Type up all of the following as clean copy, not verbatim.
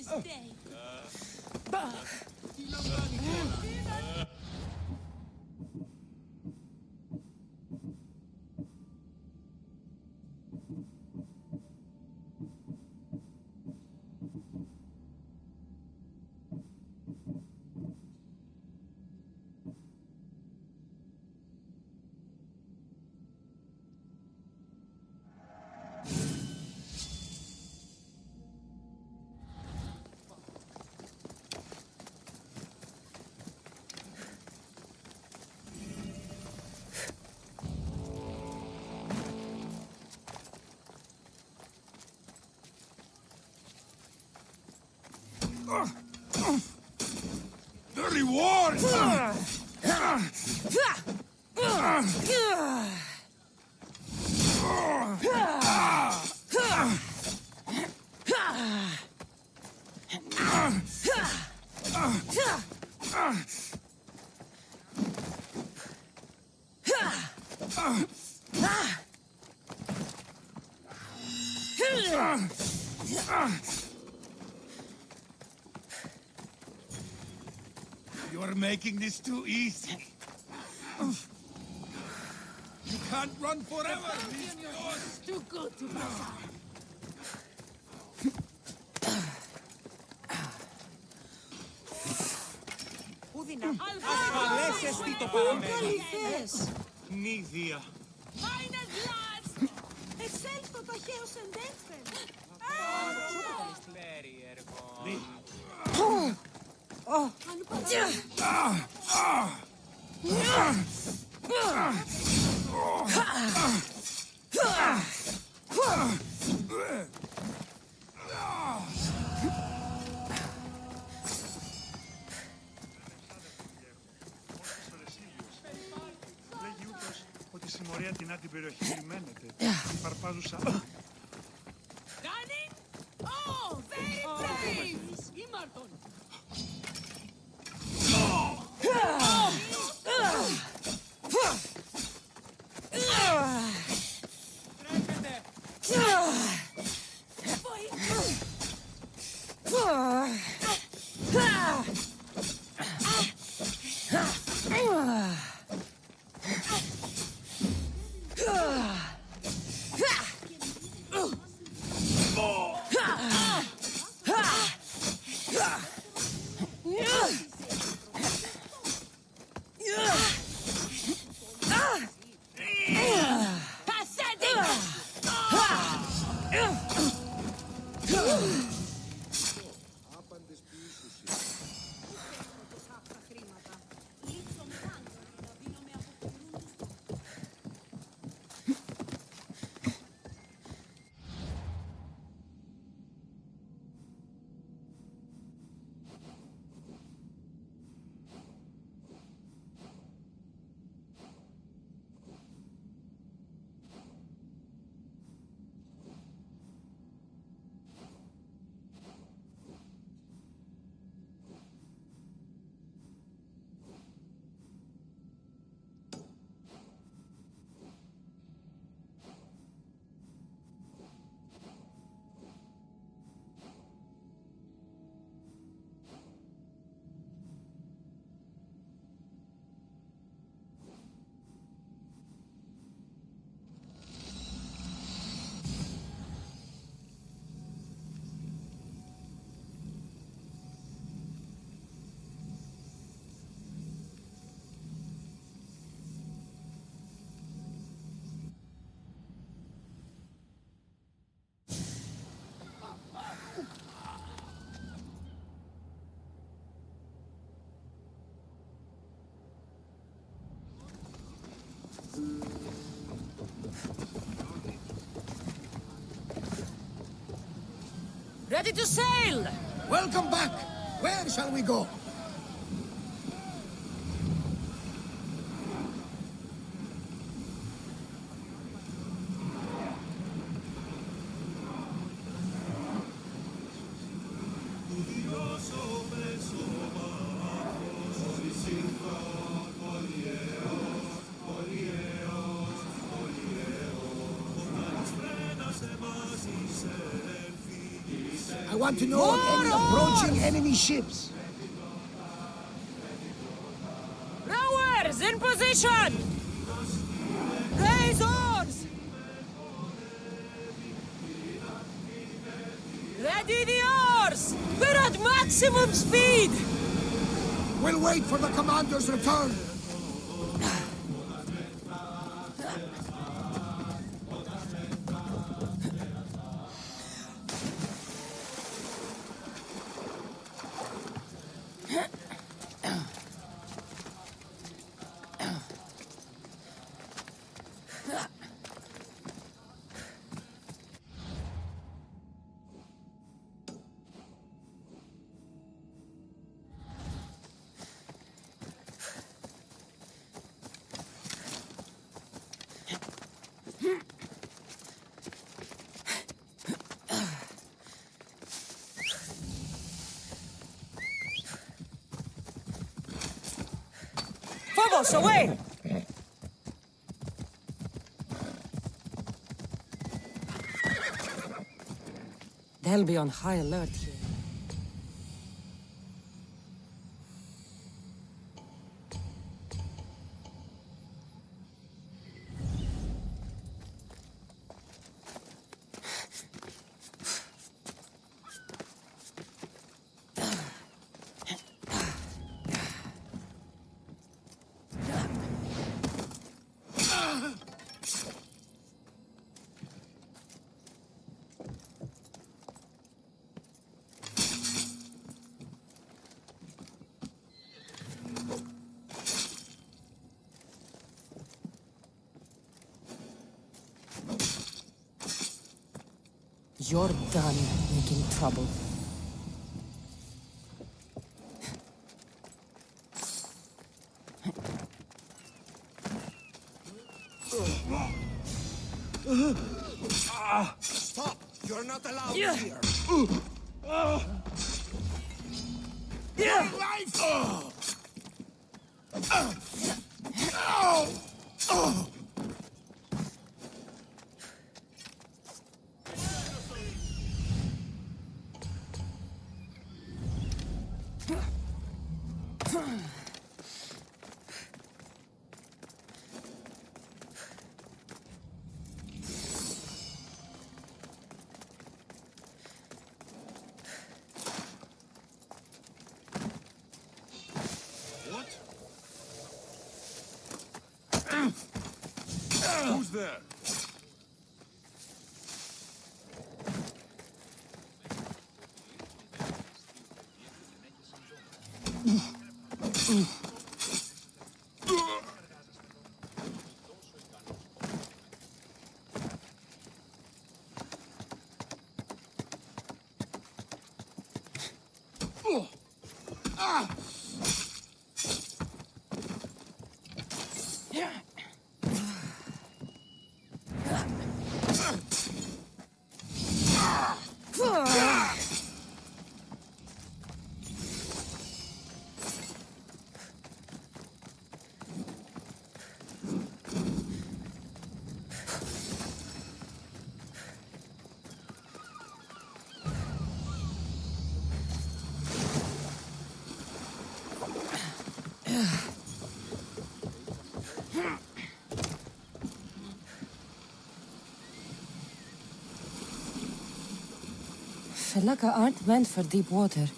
this day. The reward! You're making this too easy. You can't run forever. It's too good to pass up. Ασφαλές εστί το παραμένει. Καλυφές. Νίδια. Φάινες λάτς. Εξέλθω ταχαίως εντέφθεν. Περίεργο. Λέγει ούτως ότι η συμμορία την άτυπη περιοχή περιμένεται. Η παρπάζουσα... Gunning? Oh, very brave! Ήμαρτον! Ready to sail! Welcome back! Where shall we go? I want to know of any approaching enemy ships. Rowers in position! Raise oars! Ready the oars! We're at maximum speed! We'll wait for the commander's return. Phobos, away! They'll be on high alert here. You're done making trouble. Stop! You're not allowed Yeah. here. Yeah. Life! Who's there? Felaka aren't meant for deep water.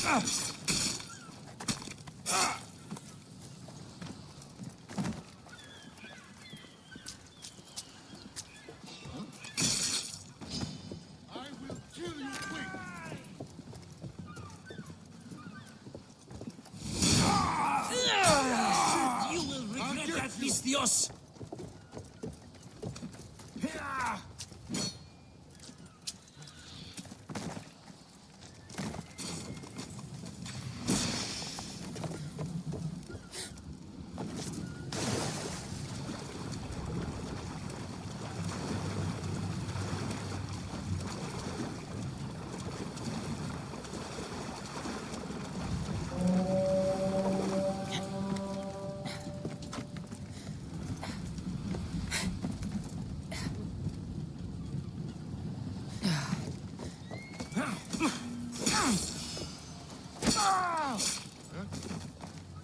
You will regret that, Vistios!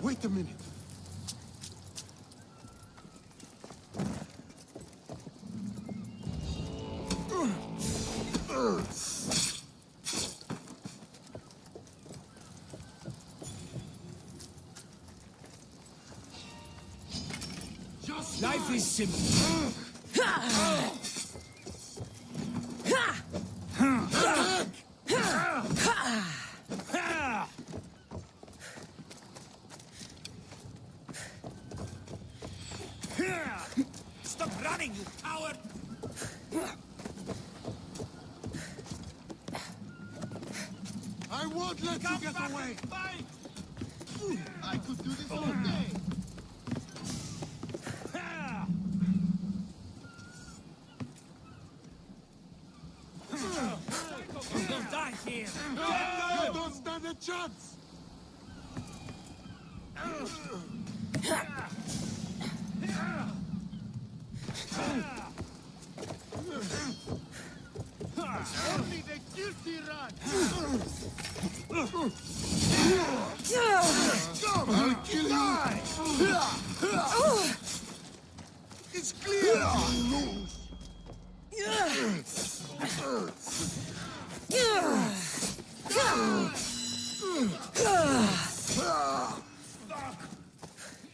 Wait a minute. Life is simple. Stop running, you coward! I won't let you get away. Fight! I could do this all day. Don't die here! You don't stand a chance. Only the guilty run. I'll kill you. It's clear.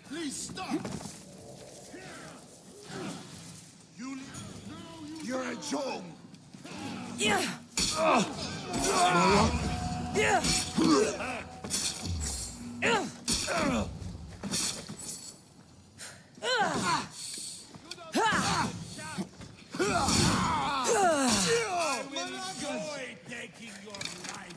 Please stop. You're a joke. Taking your life.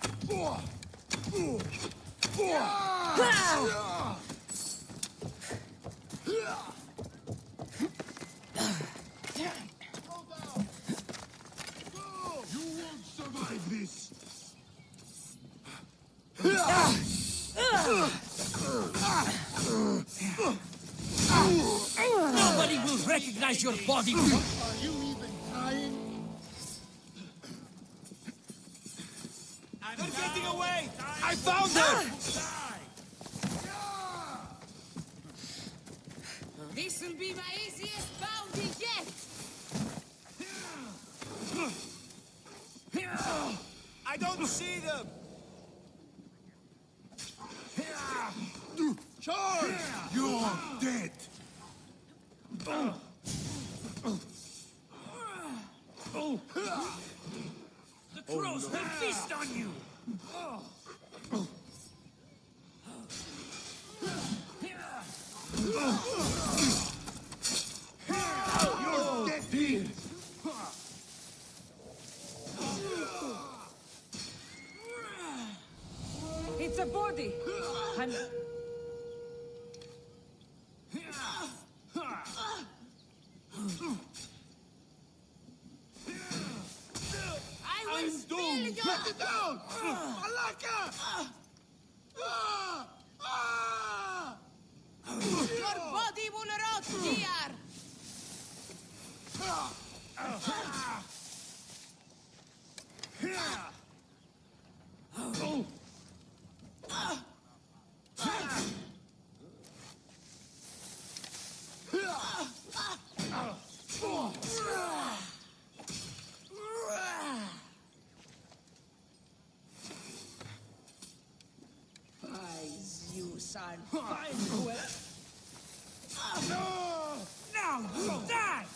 You won't survive this. Nobody will recognize your body! Are you even trying? They're getting away! I found them! This will be my easiest bounty yet! I don't see them! Charge! You're dead. The crows will feast on you! You're dead here. It's a body. I will spill your... Let it down! Malaka! Your body will rot here! I'll find whoever. Now you die!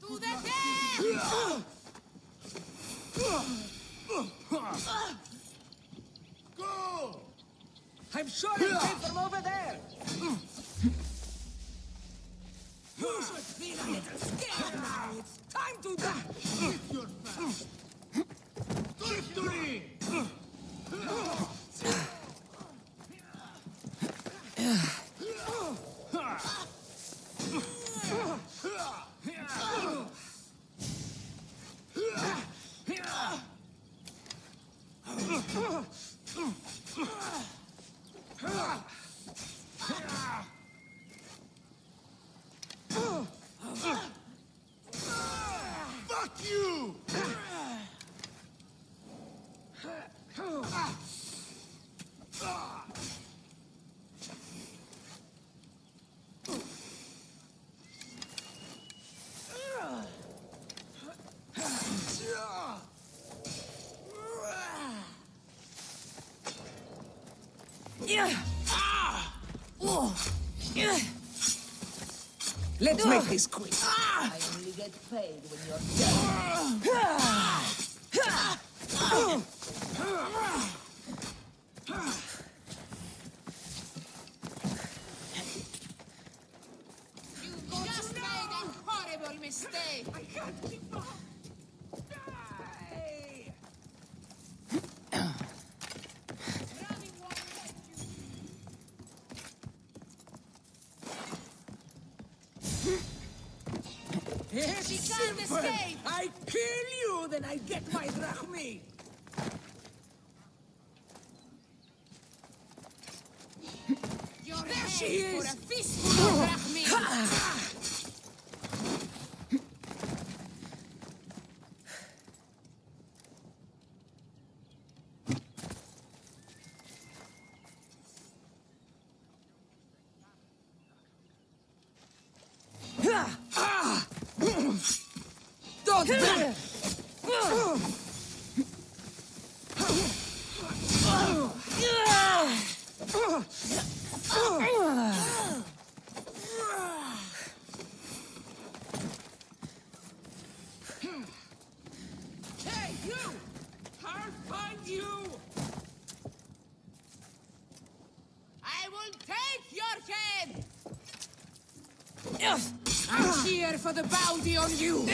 To the death! Go! I'm sure it came from over there! You should feel a little scared now! It's time to die! Hit your fast! Victory! Fuck you! Let's make this quick. I only get paid when you're You just made a horrible mistake. I can't keep up. She can't escape. I kill you, then I get my drachmi. Your There head she is. for a fistful of drachmi. Don't die. Hey, you! I'll find you! I will take your head. I'm here for the bounty on you.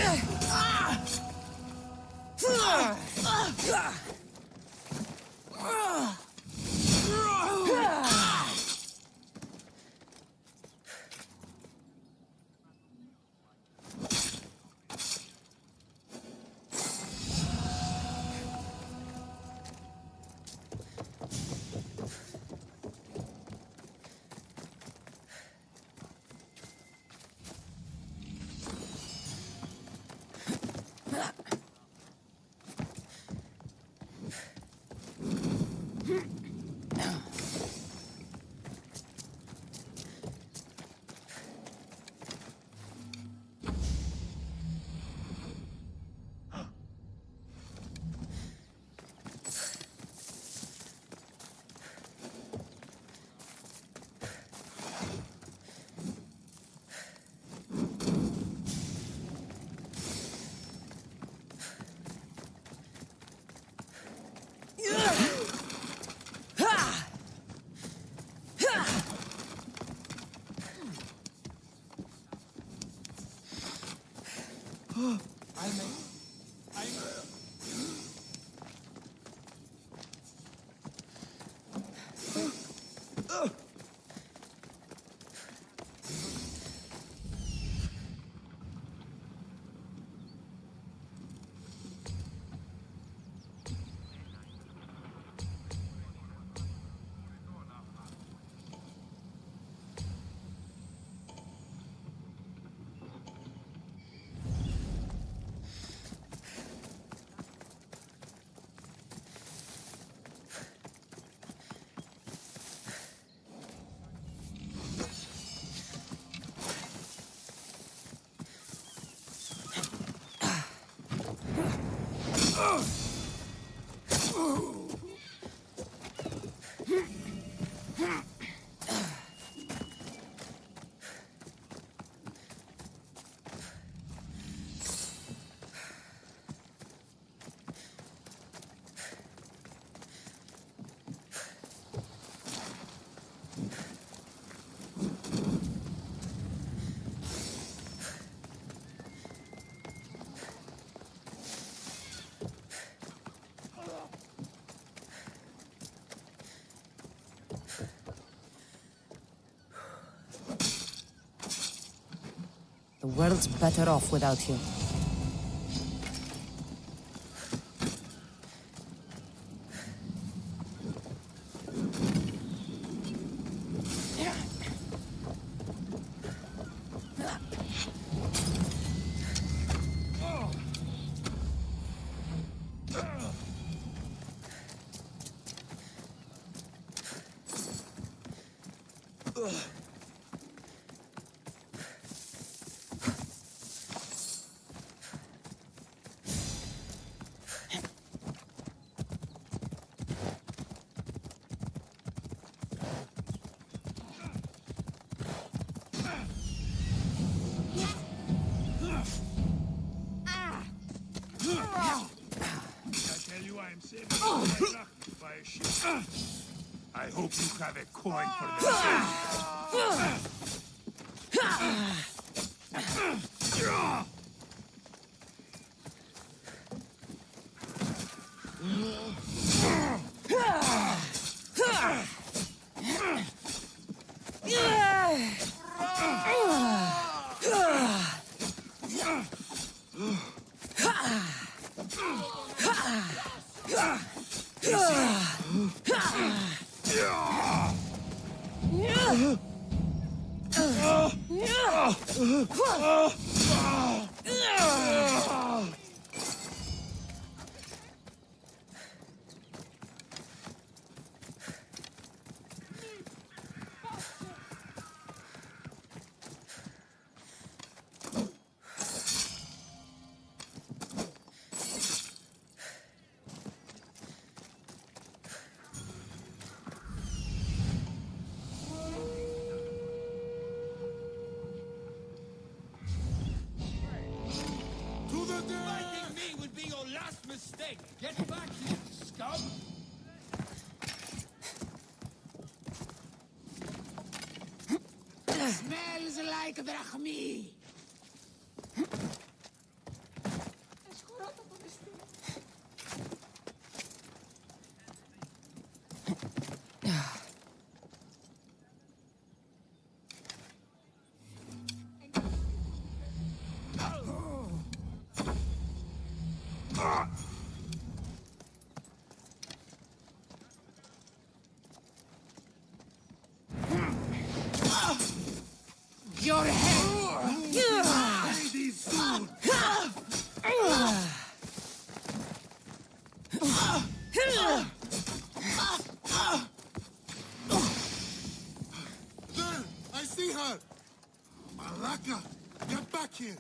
The world's better off without you. I hope you have a coin for them. Fighting me would be your last mistake. Get back here, scum! Smells like drachmi. Your head! Lady soon! There! I see her! Malaka! Get back here!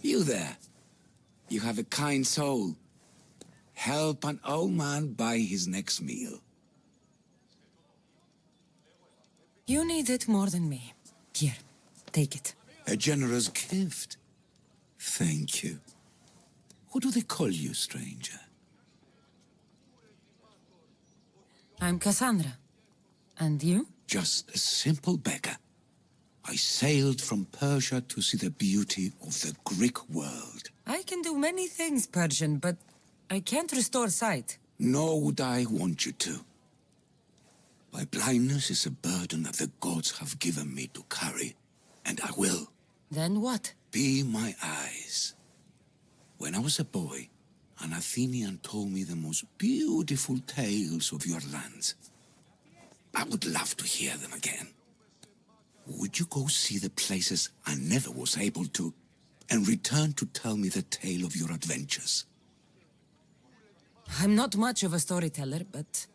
You there. You have a kind soul. Help an old man buy his next meal. You need it more than me. Here, take it. A generous gift. Thank you. What do they call you, stranger? I'm Kassandra. And you? Just a simple beggar. I sailed from Persia to see the beauty of the Greek world. I can do many things, Persian, but I can't restore sight. Nor would I want you to. My blindness is a burden that the gods have given me to carry, and I will. Then what? Be my eyes. When I was a boy, an Athenian told me the most beautiful tales of your lands. I would love to hear them again. Would you go see the places I never was able to, and return to tell me the tale of your adventures? I'm not much of a storyteller, but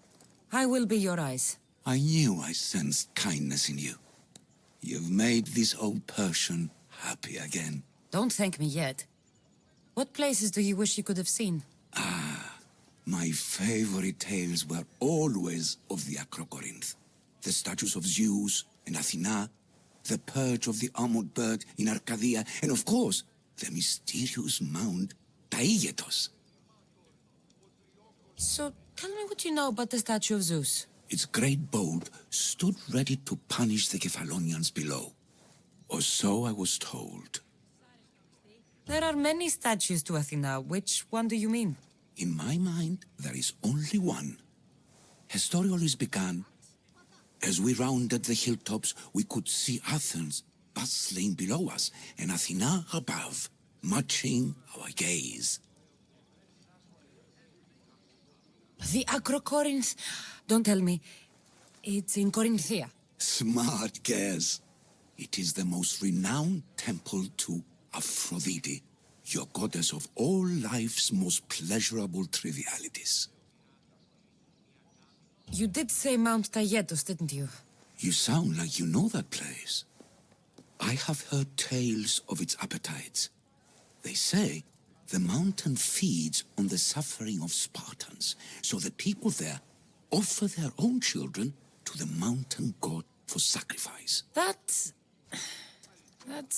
I will be your eyes. I knew I sensed kindness in you. You've made this old Persian happy again. Don't thank me yet. What places do you wish you could have seen? My favorite tales were always of the Acrocorinth. The statues of Zeus and Athena, the perch of the armored bird in Arcadia, and of course, the mysterious mound Taigetos. So, tell me what you know about the statue of Zeus. Its great bolt stood ready to punish the Kephalonians below. Or so I was told. There are many statues to Athena. Which one do you mean? In my mind, there is only one. Historiolis began. As we rounded the hilltops, we could see Athens bustling below us, and Athena above, matching our gaze. The Acrocorinth. Don't tell me. It's in Corinthia. Smart guess. It is the most renowned temple to Aphrodite, your goddess of all life's most pleasurable trivialities. You did say Mount Taygetos, didn't you? You sound like you know that place. I have heard tales of its appetites. They say the mountain feeds on the suffering of Spartans, so the people there offer their own children to the mountain god for sacrifice. That's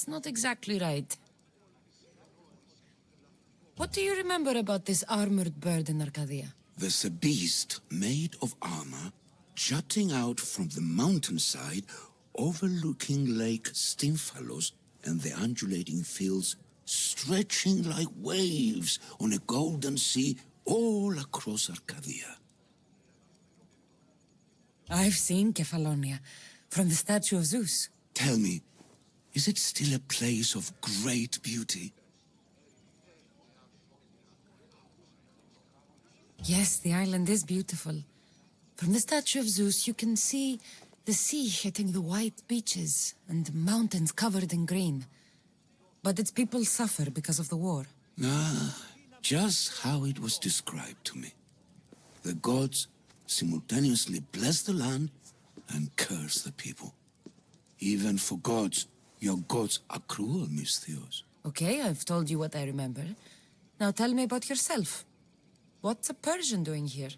not exactly right. What do you remember about this armored bird in Arcadia? There's a beast made of armor jutting out from the mountainside, overlooking Lake Stymphalos and the undulating fields, stretching like waves on a golden sea all across Arcadia. I've seen Kephallonia from the statue of Zeus. Tell me, is it still a place of great beauty? Yes, the island is beautiful. From the statue of Zeus, you can see the sea hitting the white beaches and the mountains covered in green. But its people suffer because of the war. Just how it was described to me. The gods simultaneously bless the land and curse the people. Even for gods, your gods are cruel, Miss Theos. Okay, I've told you what I remember. Now tell me about yourself. What's a Persian doing here?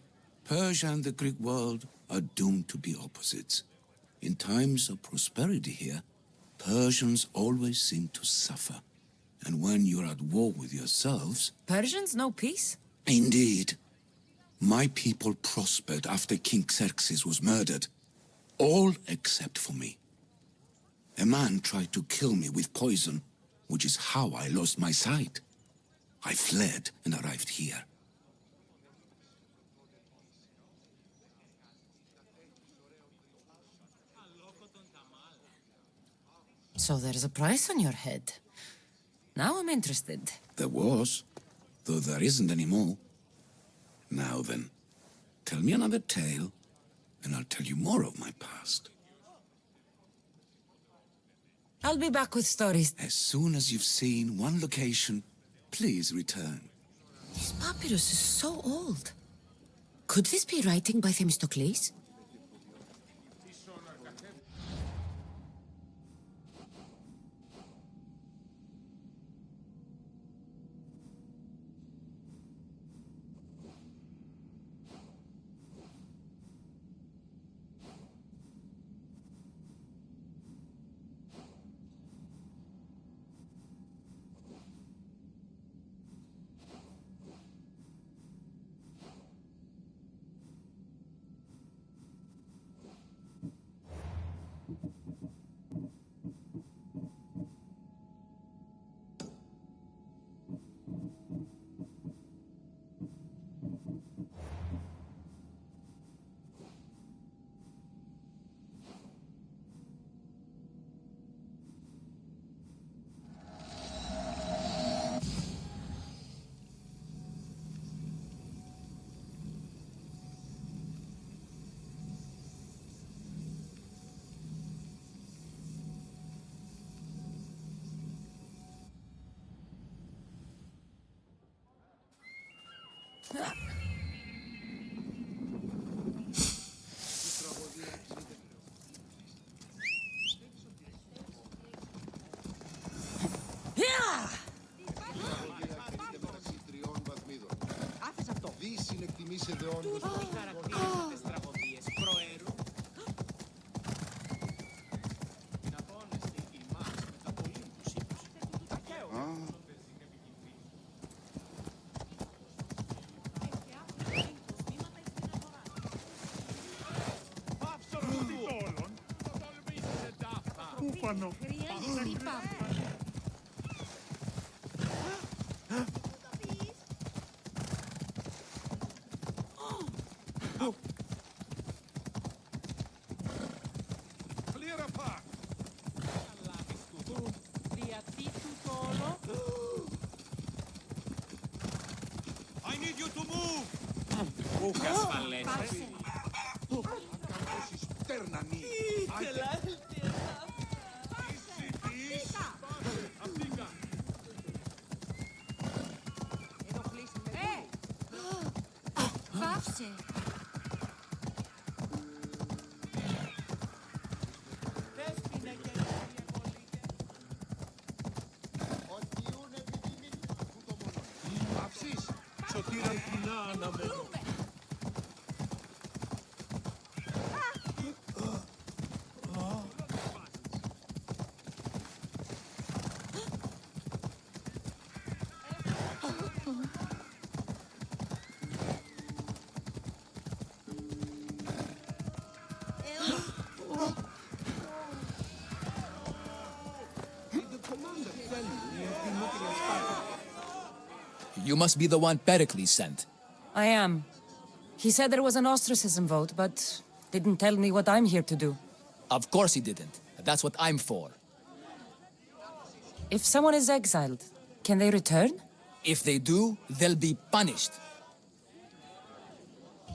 Persia and the Greek world are doomed to be opposites. In times of prosperity here, Persians always seem to suffer. And when you're at war with yourselves... Persians know peace? Indeed. My people prospered after King Xerxes was murdered. All except for me. A man tried to kill me with poison, which is how I lost my sight. I fled and arrived here. So there's a price on your head. Now I'm interested. There was, though there isn't anymore. Now then, tell me another tale, and I'll tell you more of my past. I'll be back with stories. As soon as you've seen one location, please return. This papyrus is so old. Could this be writing by Themistocles? Κούφανο. Clear a path. I need you to move. Πάψε. Σωτήρα κοινά αναμένω. You must be the one Perikles sent. I am. He said there was an ostracism vote, but didn't tell me what I'm here to do. Of course he didn't. That's what I'm for. If someone is exiled, can they return? If they do, they'll be punished.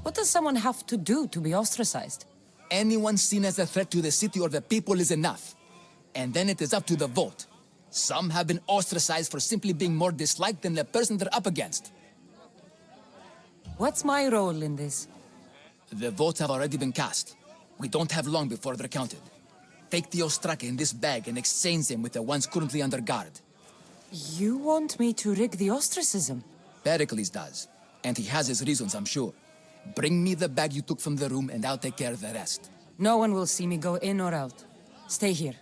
What does someone have to do to be ostracized? Anyone seen as a threat to the city or the people is enough. And then it is up to the vote. Some have been ostracized for simply being more disliked than the person they're up against. What's my role in this? The votes have already been cast. We don't have long before they're counted. Take the Ostraka in this bag and exchange them with the ones currently under guard. You want me to rig the ostracism? Perikles does. And he has his reasons, I'm sure. Bring me the bag you took from the room and I'll take care of the rest. No one will see me go in or out. Stay here.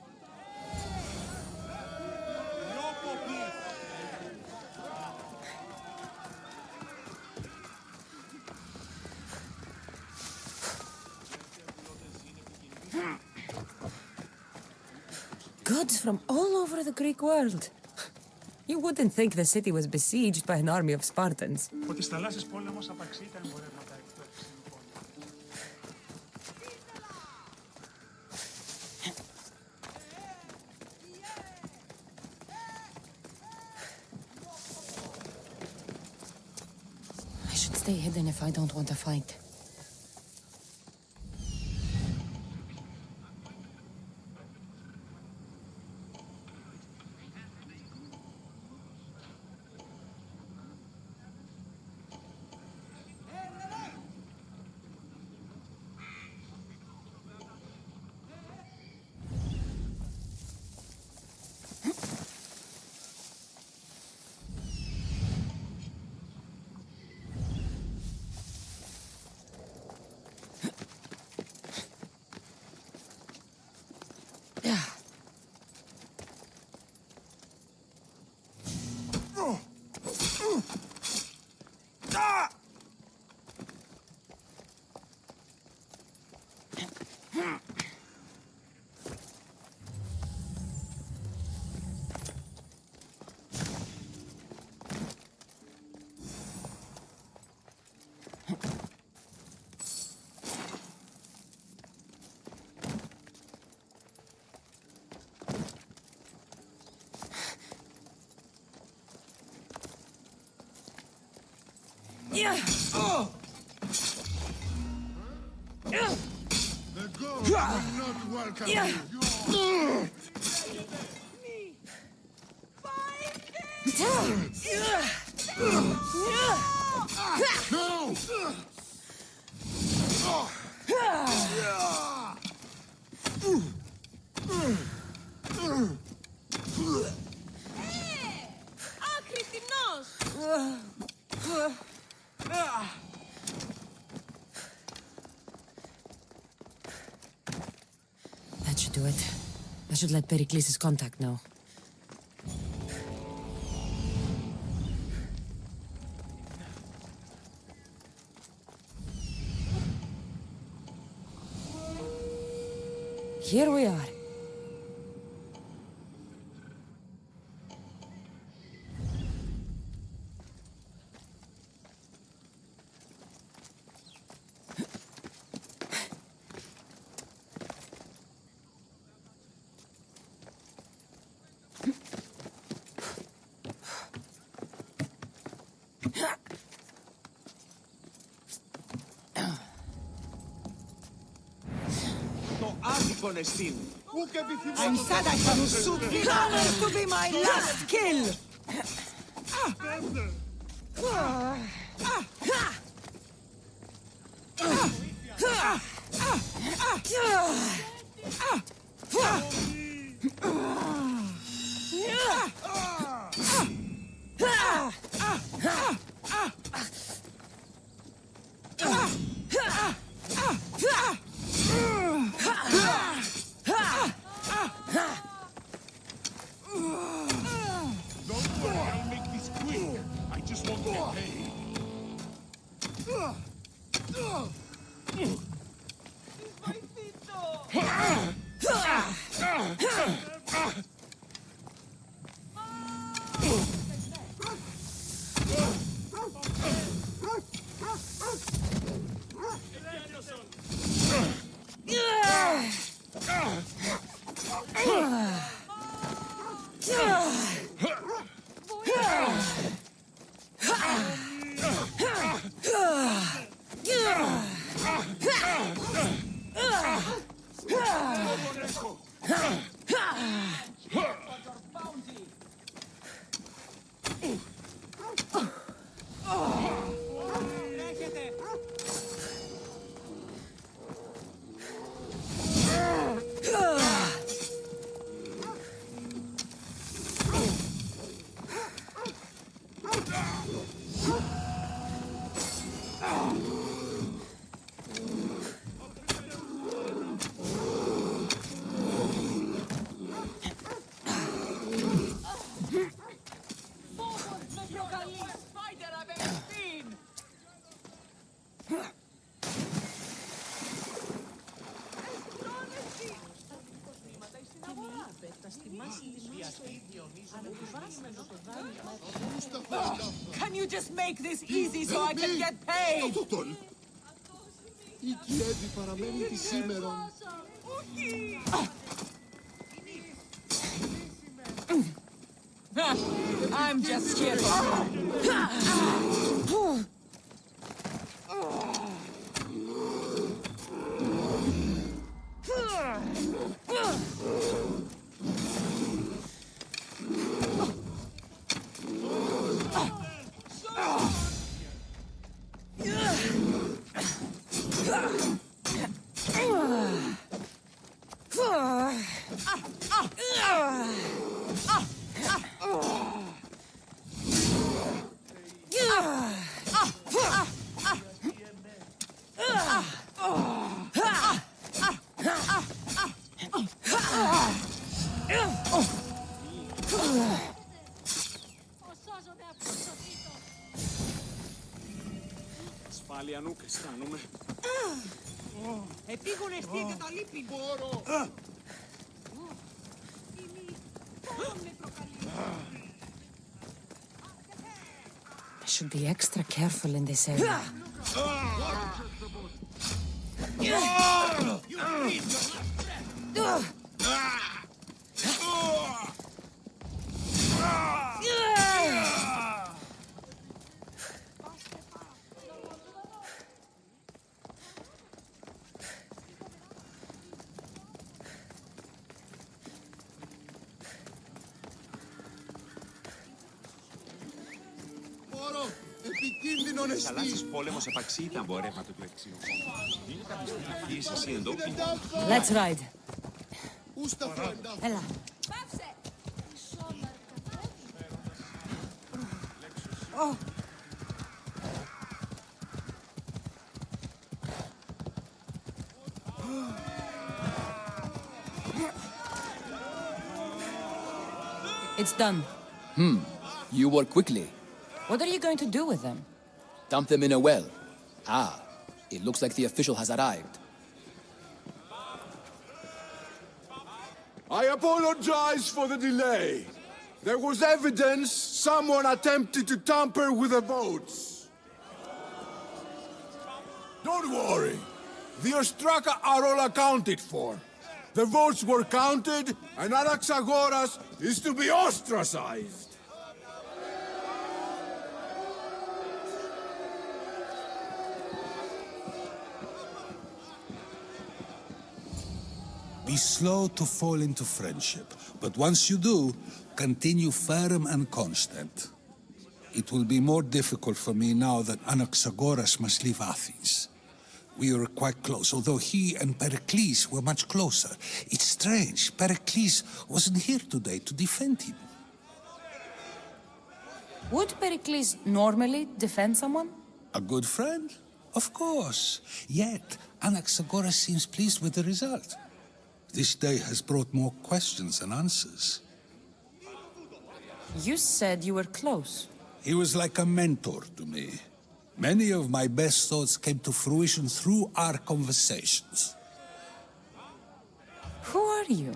Goods from all over the Greek world. You wouldn't think the city was besieged by an army of Spartans. Ο της θαλάσσης πόλεμος απαξεί τα εμπορεύματα εκτός. I should stay hidden if I don't want to fight. The gods will not welcome you. No! That should do it. I should let Perikles' contact know. Here we are. I'm sad I can shoot the honor to be my last kill! Don't worry, I'll make this quick. I just want to get paid. Can you just make this easy so I can get paid? Η Κιέβη παραμένει τη σήμερον. I'm just here Ασφάλεια νουκ αισθάνομαι. Επίγον ευθύ και τα λείπει. Μπορώ. I should be extra careful in this area. Μπορώ. Επικίνδυνο non est Θαλάσσιος πόλεμος επαξί ήταν εμπορεύματο του Εξίου. Είναι κάποια στιγμή να φύγεις εσύ εδώ. Let's ride. Έλα. It's done. You work quickly. What are you going to do with them? Dump them in a well. Ah, it looks like the official has arrived. I apologize for the delay. There was evidence someone attempted to tamper with the votes. Don't worry. The Ostraka are all accounted for. The votes were counted, and Anaxagoras is to be ostracized. Be slow to fall into friendship, but once you do, continue firm and constant. It will be more difficult for me now that Anaxagoras must leave Athens. We were quite close, although he and Perikles were much closer. It's strange, Perikles wasn't here today to defend him. Would Perikles normally defend someone? A good friend? Of course. Yet, Anaxagoras seems pleased with the result. This day has brought more questions than answers. You said you were close. He was like a mentor to me. Many of my best thoughts came to fruition through our conversations. Who are you?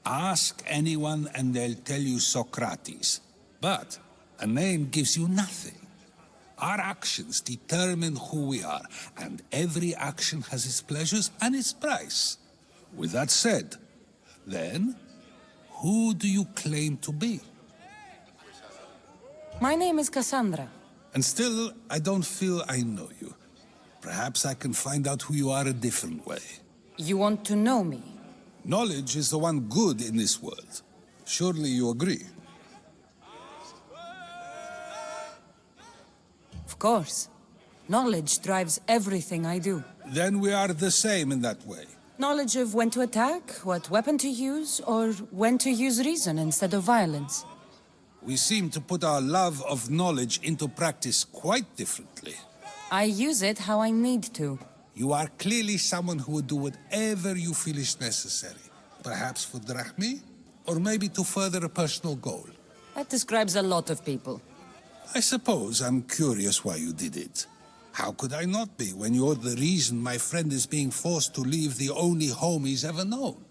Ask anyone and they'll tell you Socrates. But a name gives you nothing. Our actions determine who we are, and every action has its pleasures and its price. With that said, then, who do you claim to be? My name is Kassandra. And still, I don't feel I know you. Perhaps I can find out who you are a different way. You want to know me? Knowledge is the one good in this world. Surely you agree? Of course. Knowledge drives everything I do. Then we are the same in that way. Knowledge of when to attack, what weapon to use, or when to use reason instead of violence. We seem to put our love of knowledge into practice quite differently. I use it how I need to. You are clearly someone who would do whatever you feel is necessary. Perhaps for drachmi, or maybe to further a personal goal. That describes a lot of people. I suppose I'm curious why you did it. How could I not be when you're the reason my friend is being forced to leave the only home he's ever known?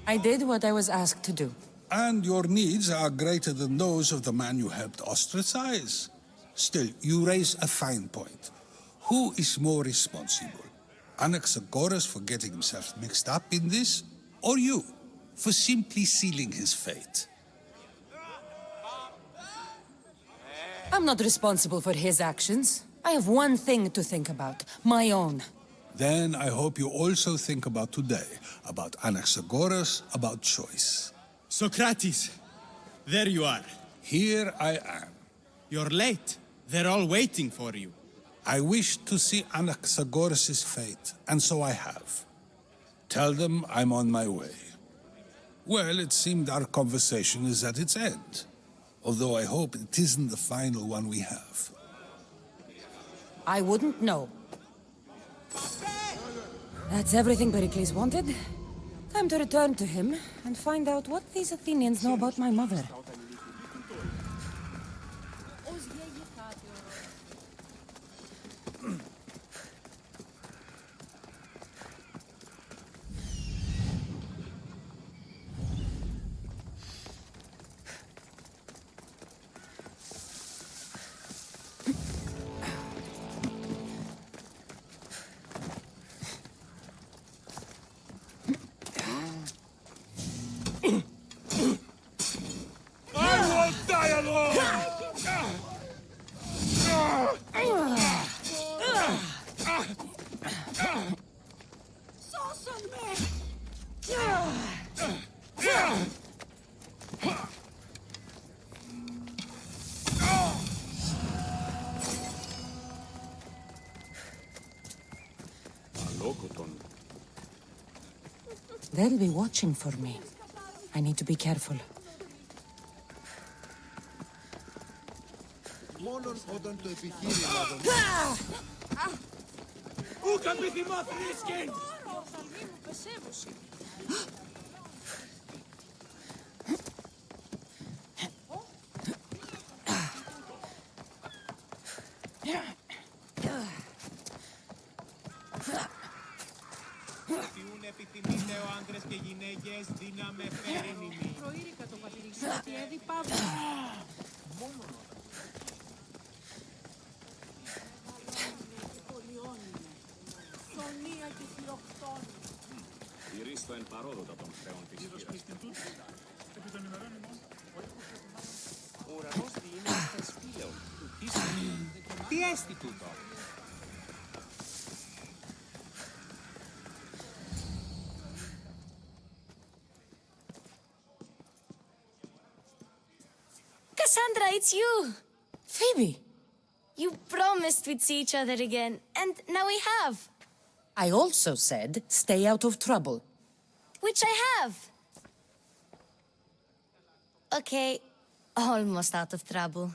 I did what I was asked to do. And your needs are greater than those of the man you helped ostracize. Still, you raise a fine point. Who is more responsible? Anaxagoras for getting himself mixed up in this, or you, for simply sealing his fate? I'm not responsible for his actions. I have one thing to think about, my own. Then I hope you also think about today, about Anaxagoras, about choice. Socrates, there you are. Here I am. You're late. They're all waiting for you. I wish to see Anaxagoras' fate, and so I have. Tell them I'm on my way. Well, it seemed our conversation is at its end. Although I hope it isn't the final one we have. I wouldn't know. That's everything Perikles wanted. Time to return to him and find out what these Athenians know about my mother. They'll be watching for me. I need to be careful. Μόνον όταν το επιχείρημα Ούκα επιθυμώ θρήσκην! Ποιούν επιθυμείτε ο άντρες και γυναίκες, δύναμε φέρνημη. Προείρικα το πατηρίσι ότι έδι παύλο. Σονία και χειροκτόνη. Γυρίστο εν παρόδοτα των χρέων της χείρας. Ο ουρανός διήνει στα σπήλαιον του τίσου. Τι έστι τούτο? Kassandra, it's you! Phoebe! You promised we'd see each other again, and now we have. I also said stay out of trouble. Which I have. Okay, almost out of trouble.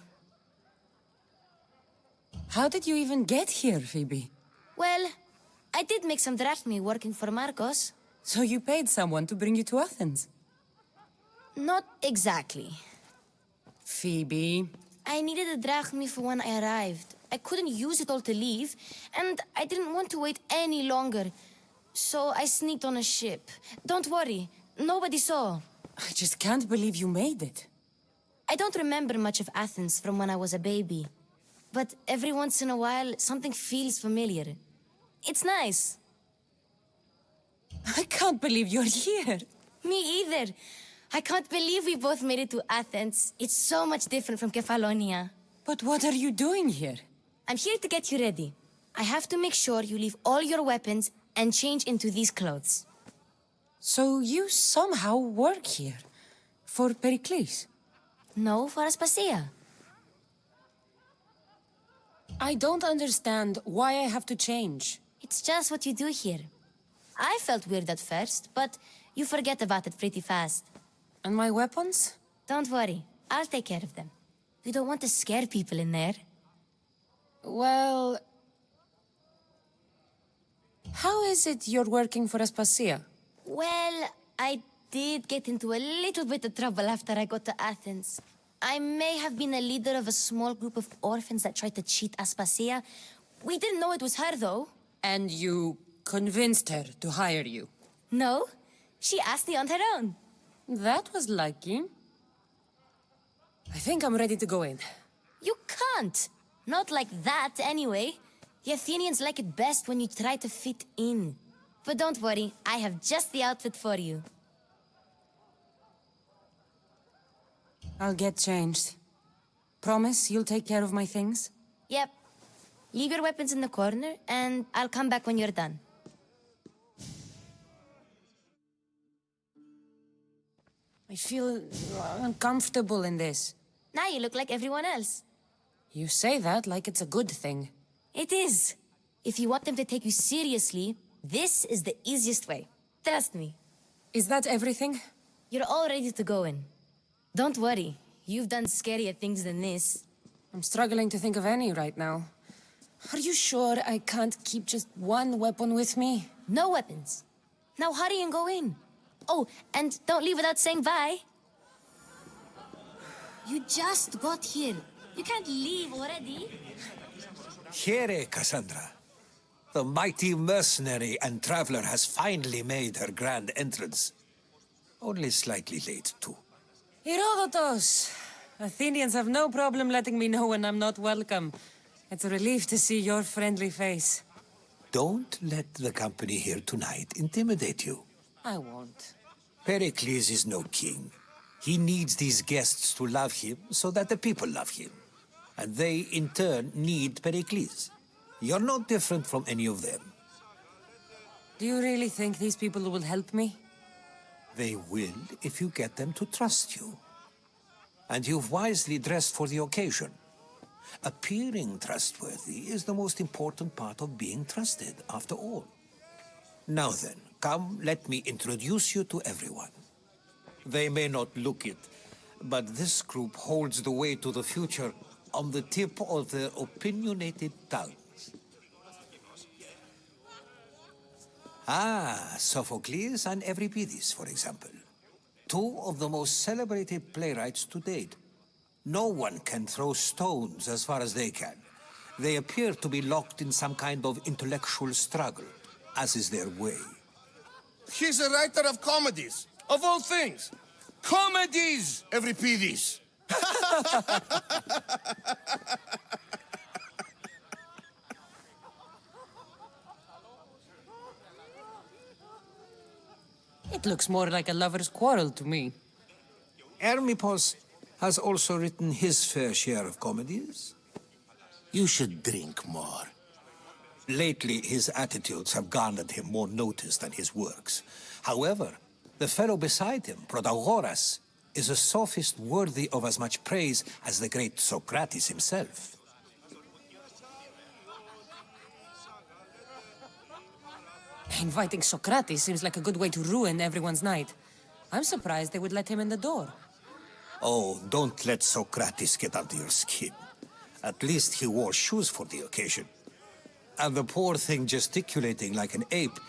How did you even get here, Phoebe? Well, I did make some drachmi working for Marcos. So you paid someone to bring you to Athens? Not exactly. Phoebe... I needed a drachmi for when I arrived. I couldn't use it all to leave, and I didn't want to wait any longer. So I sneaked on a ship. Don't worry, nobody saw. I just can't believe you made it. I don't remember much of Athens from when I was a baby. But every once in a while, something feels familiar. It's nice. I can't believe you're here. Me either. I can't believe we both made it to Athens. It's so much different from Kefalonia. But what are you doing here? I'm here to get you ready. I have to make sure you leave all your weapons and change into these clothes. So you somehow work here? For Perikles? No, for Assasin. I don't understand why I have to change. It's just what you do here. I felt weird at first, but you forget about it pretty fast. And my weapons? Don't worry, I'll take care of them. We don't want to scare people in there. Well... How is it you're working for Assasin? Well, I did get into a little bit of trouble after I got to Athens. I may have been a leader of a small group of orphans that tried to cheat Assasin. We didn't know it was her, though. And you convinced her to hire you? No, she asked me on her own. That was lucky. I think I'm ready to go in. You can't. Not like that, anyway. The Athenians like it best when you try to fit in. But don't worry, I have just the outfit for you. I'll get changed. Promise you'll take care of my things? Yep. Leave your weapons in the corner, and I'll come back when you're done. I feel uncomfortable in this. Now you look like everyone else. You say that like it's a good thing. It is. If you want them to take you seriously, this is the easiest way. Trust me. Is that everything? You're all ready to go in. Don't worry. You've done scarier things than this. I'm struggling to think of any right now. Are you sure I can't keep just one weapon with me? No weapons. Now hurry and go in. Oh, and don't leave without saying bye. You just got here. You can't leave already. Here, Kassandra. The mighty mercenary and traveler has finally made her grand entrance. Only slightly late, too. Herodotos! Athenians have no problem letting me know when I'm not welcome. It's a relief to see your friendly face. Don't let the company here tonight intimidate you. I won't. Perikles is no king. He needs these guests to love him so that the people love him. And they, in turn, need Perikles. You're not different from any of them. Do you really think these people will help me? They will if you get them to trust you. And you've wisely dressed for the occasion. Appearing trustworthy is the most important part of being trusted, after all. Now then, come, let me introduce you to everyone. They may not look it, but this group holds the way to the future on the tip of their opinionated tongues. Ah, Sophocles and Euripides, for example. Two of the most celebrated playwrights to date. No one can throw stones as far as they can. They appear to be locked in some kind of intellectual struggle, as is their way. He's a writer of comedies, of all things. Comedies, Euripides! It looks more like a lover's quarrel to me. Hermippos has also written his fair share of comedies. You should drink more. Lately, his attitudes have garnered him more notice than his works. However, the fellow beside him, Protagoras, is a sophist worthy of as much praise as the great Socrates himself. Inviting Socrates seems like a good way to ruin everyone's night. I'm surprised they would let him in the door. Oh, don't let Socrates get under your skin. At least he wore shoes for the occasion. And the poor thing gesticulating like an ape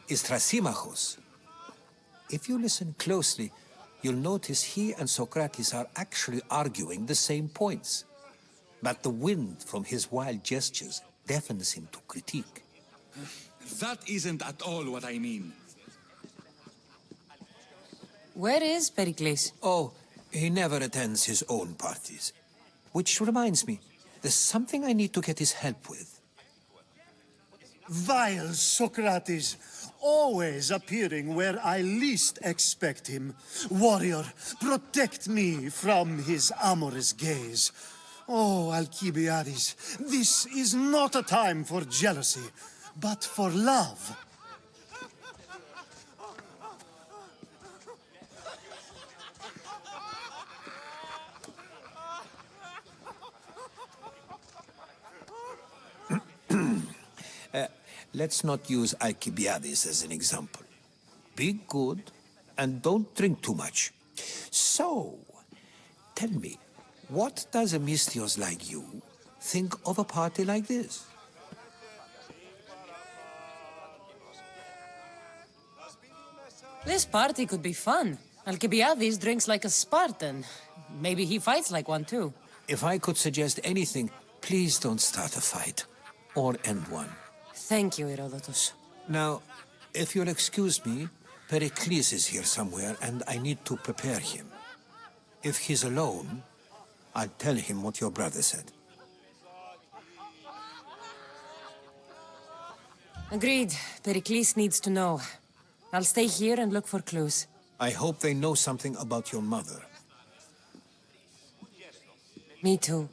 is Thrasymachos. If you listen closely, you'll notice he and Socrates are actually arguing the same points. But the wind from his wild gestures deafens him to critique. That isn't at all what I mean. Where is Perikles? Oh, he never attends his own parties. Which reminds me, there's something I need to get his help with. Vile Socrates, always appearing where I least expect him. Warrior, protect me from his amorous gaze. Oh, Alcibiades, this is not a time for jealousy, but for love. Let's not use Alcibiades as an example. Be good, and don't drink too much. So, tell me, what does a Mystios like you think of a party like this? This party could be fun. Alcibiades drinks like a Spartan. Maybe he fights like one too. If I could suggest anything, please don't start a fight, or end one. Thank you, Herodotus. Now, if you'll excuse me, Perikles is here somewhere, and I need to prepare him. If he's alone, I'll tell him what your brother said. Agreed. Perikles needs to know. I'll stay here and look for clues. I hope they know something about your mother. Me too.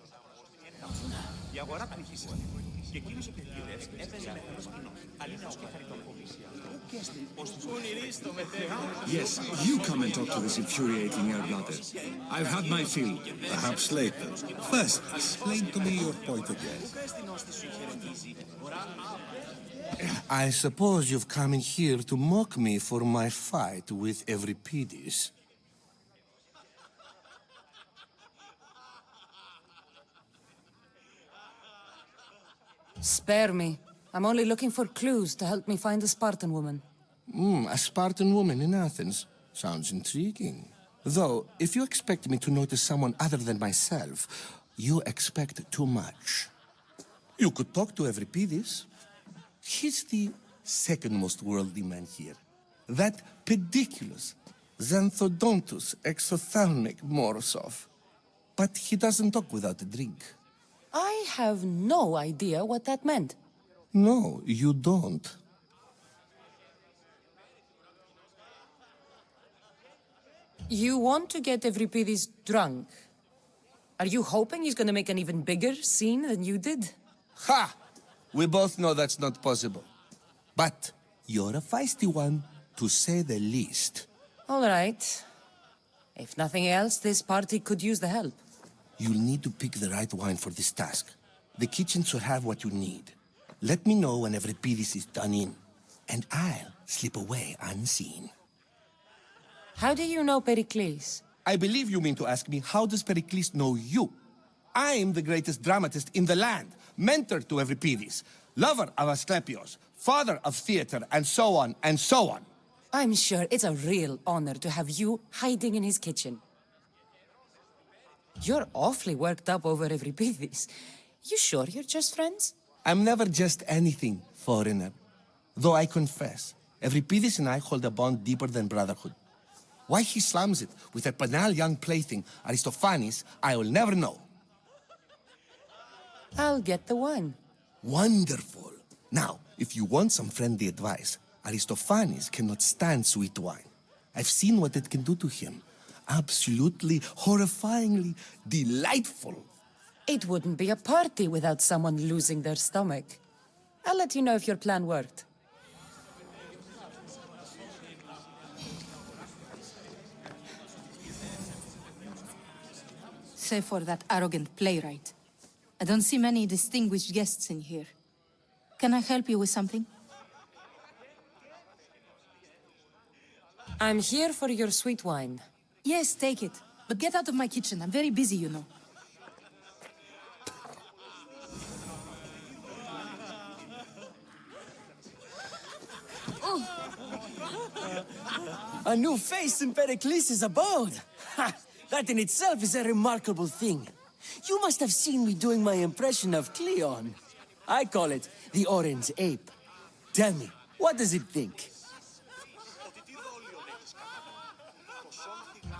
Yes, you come and talk to this infuriating air brother. I've had my fill. Perhaps later. First, explain to me your point again. I suppose you've come in here to mock me for my fight with Euripides. Spare me. I'm only looking for clues to help me find a Spartan woman. A Spartan woman in Athens. Sounds intriguing. Though, if you expect me to notice someone other than myself, you expect too much. You could talk to Euripides. He's the second most worldly man here. That pediculous, xanthodontus, exophthalmic Morosov. But he doesn't talk without a drink. I have no idea what that meant. No, you don't. You want to get Euripides drunk? Are you hoping he's gonna make an even bigger scene than you did? Ha! We both know that's not possible. But you're a feisty one, to say the least. All right. If nothing else, this party could use the help. You'll need to pick the right wine for this task. The kitchen should have what you need. Let me know when Euripides is done in. and I'll slip away unseen. How do you know Perikles? I believe you mean to ask me, how does Perikles know you? I'm the greatest dramatist in the land, mentor to Euripides, lover of Asclepios, father of theater, and so on, and so on. I'm sure it's a real honor to have you hiding in his kitchen. You're awfully worked up over Euripides. You sure you're just friends? I'm never just anything, foreigner. Though I confess, Euripides and I hold a bond deeper than brotherhood. Why he slams it with a banal young plaything, Aristophanes, I will never know. I'll get the wine. Wonderful. Now, if you want some friendly advice, Aristophanes cannot stand sweet wine. I've seen what it can do to him. Absolutely, horrifyingly delightful. It wouldn't be a party without someone losing their stomach. I'll let you know if your plan worked. Save for that arrogant playwright. I don't see many distinguished guests in here. Can I help you with something? I'm here for your sweet wine. Yes, take it. But get out of my kitchen. I'm very busy, you know. A new face in Perikles' abode! Ha! That in itself is a remarkable thing. You must have seen me doing my impression of Cleon. I call it the Orange Ape. Tell me, what does it think?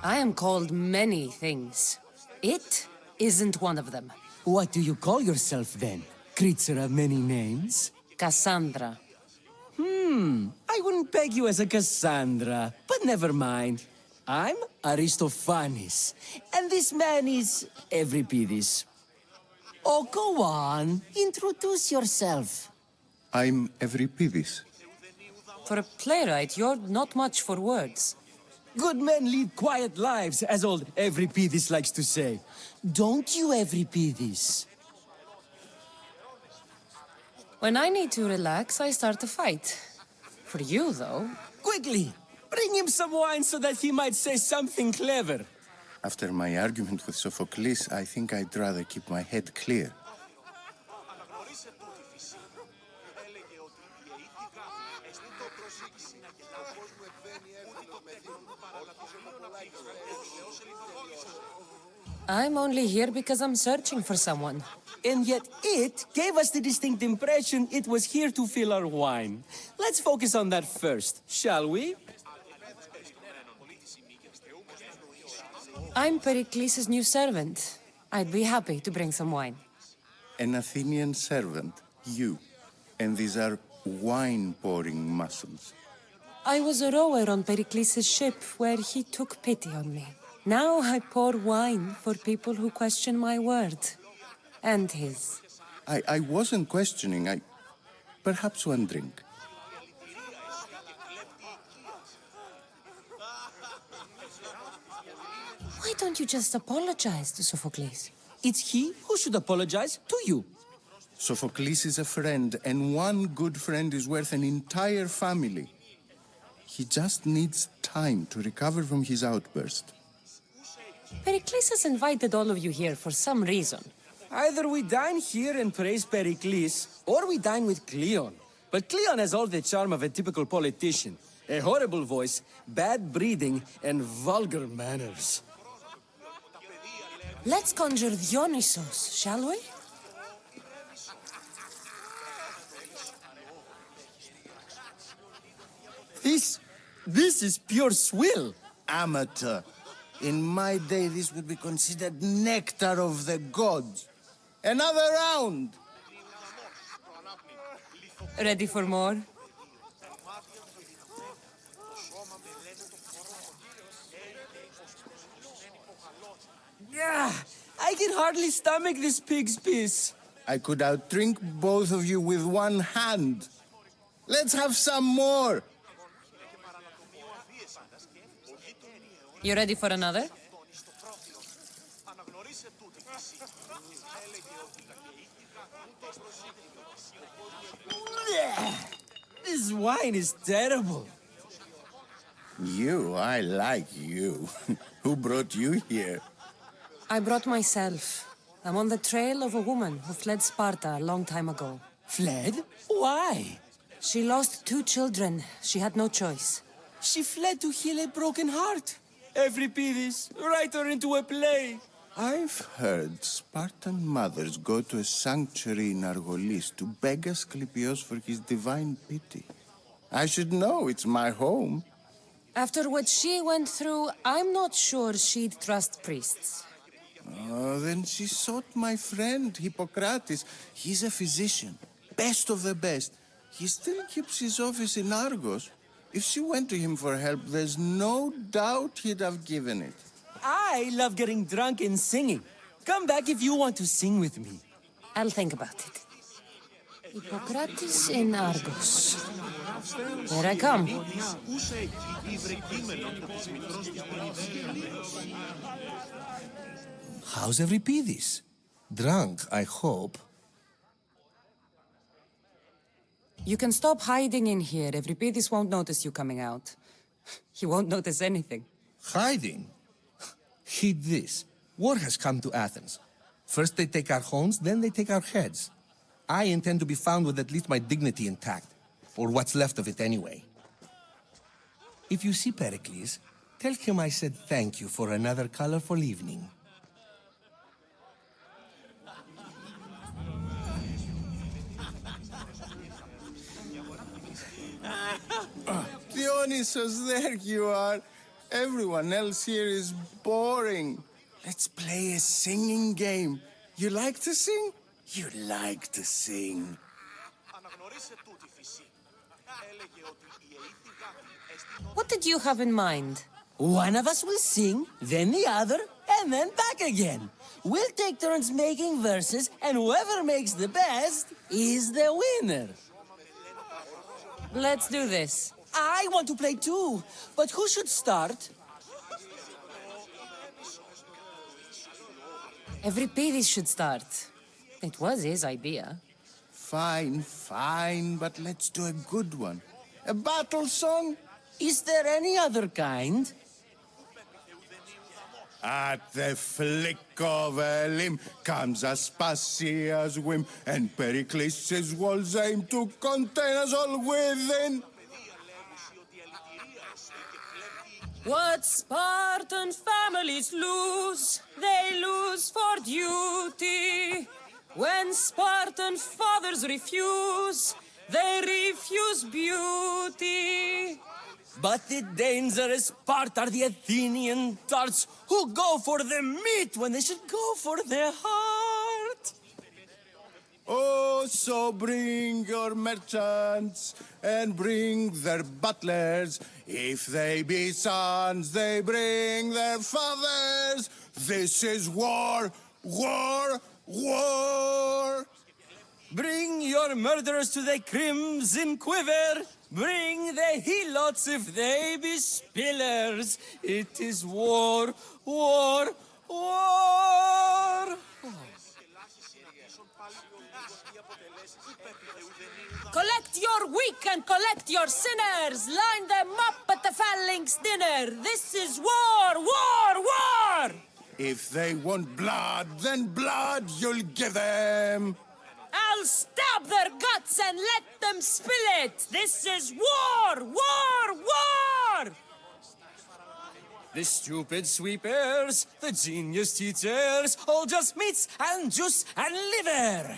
I am called many things. It isn't one of them. What do you call yourself then? Creature of many names? Kassandra. I wouldn't peg you as a Kassandra, but never mind. I'm Aristophanes, and this man is Euripides. Oh, go on. Introduce yourself. I'm Euripides. For a playwright, you're not much for words. Good men lead quiet lives, as old Euripides likes to say. Don't you, Euripides? When I need to relax, I start a fight. For you, though... Quickly! Bring him some wine so that he might say something clever. After my argument with Sophocles, I think I'd rather keep my head clear. I'm only here because I'm searching for someone. And yet it gave us the distinct impression it was here to fill our wine. Let's focus on that first, shall we? I'm Perikles' new servant. I'd be happy to bring some wine. An Athenian servant, you. And these are wine-pouring muscles. I was a rower on Perikles' ship where he took pity on me. Now I pour wine for people who question my word. And his. I wasn't questioning. Perhaps one drink. Why don't you just apologize to Sophocles? It's he who should apologize to you. Sophocles is a friend, and one good friend is worth an entire family. He just needs time to recover from his outburst. Perikles has invited all of you here for some reason. Either we dine here and praise Perikles, or we dine with Cleon. But Cleon has all the charm of a typical politician. A horrible voice, bad breeding, and vulgar manners. Let's conjure Dionysos, shall we? This is pure swill. Amateur. In my day, this would be considered nectar of the gods. Another round! Ready for more? Yeah, I can hardly stomach this pig's piss. I could outdrink both of you with one hand. Let's have some more! You ready for another? This wine is terrible. I like you. Who brought you here? I brought myself. I'm on the trail of a woman who fled Sparta a long time ago. Fled? Why? She lost 2 children. She had no choice. She fled to heal a broken heart. Euripides, write her into a play. I've heard Spartan mothers go to a sanctuary in Argolis to beg Asclepios for his divine pity. I should know, it's my home. After what she went through, I'm not sure she'd trust priests. Oh, then she sought my friend, Hippocrates. He's a physician, best of the best. He still keeps his office in Argos. If she went to him for help, there's no doubt he'd have given it. I love getting drunk and singing. Come back if you want to sing with me. I'll think about it. Hippocrates in Argos. Here I come. How's Euripides? Drunk, I hope. You can stop hiding in here. Euripides won't notice you coming out. He won't notice anything. Hiding? Heed this. War has come to Athens. First they take our homes, then they take our heads. I intend to be found with at least my dignity intact. Or what's left of it anyway. If you see Perikles, tell him I said thank you for another colorful evening. Dionysus, there you are. Everyone else here is boring. Let's play a singing game. You like to sing? You like to sing. What did you have in mind? One of us will sing, then the other, and then back again. We'll take turns making verses, and whoever makes the best is the winner. Let's do this. I want to play too, but who should start? Euripides should start. It was his idea. Fine, fine, but let's do a good one. A battle song? Is there any other kind? At the flick of a limb comes Aspasia's whim, and Perikles' walls aim to contain us all within. What Spartan families lose, they lose for duty. When Spartan fathers refuse, they refuse beauty. But the dangerous part are the Athenian tarts who go for the meat when they should go for the heart. Oh, so bring your merchants and bring their butlers. If they be sons, they bring their fathers. This is war, war, war. Bring your murderers to the crimson quiver. Bring the helots if they be spillers. It is war, war, war. Collect your weak and collect your sinners. Line them up at the phalanx dinner. This is war, war, war. If they want blood, then blood you'll give them. I'll stab their guts and let them spill it. This is war, war, war. The stupid sweepers, the genius teachers, all just meats and juice and liver.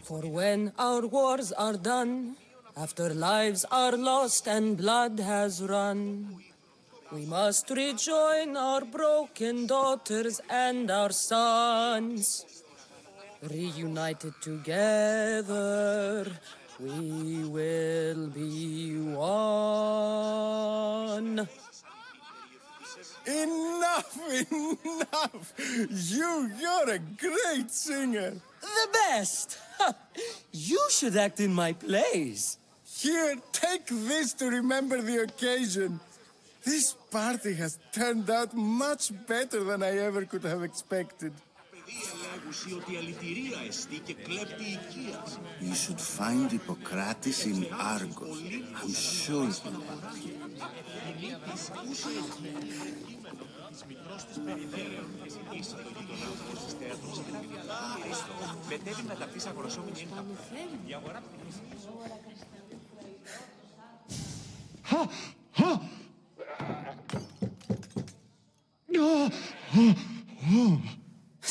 For when our wars are done, after lives are lost and blood has run, we must rejoin our broken daughters and our sons. Reunited together, we will be one. Enough, enough! You're a great singer. The best! You should act in my plays. Here, take this to remember the occasion. This party has turned out much better than I ever could have expected. άκουσει ότι αλητηρία εστί και κλέπτει οικίας. You should find Hippocrates in Argos. I'm sure he'll help you. Μετέβη να ταυτής αγορασόμενη η αγορά.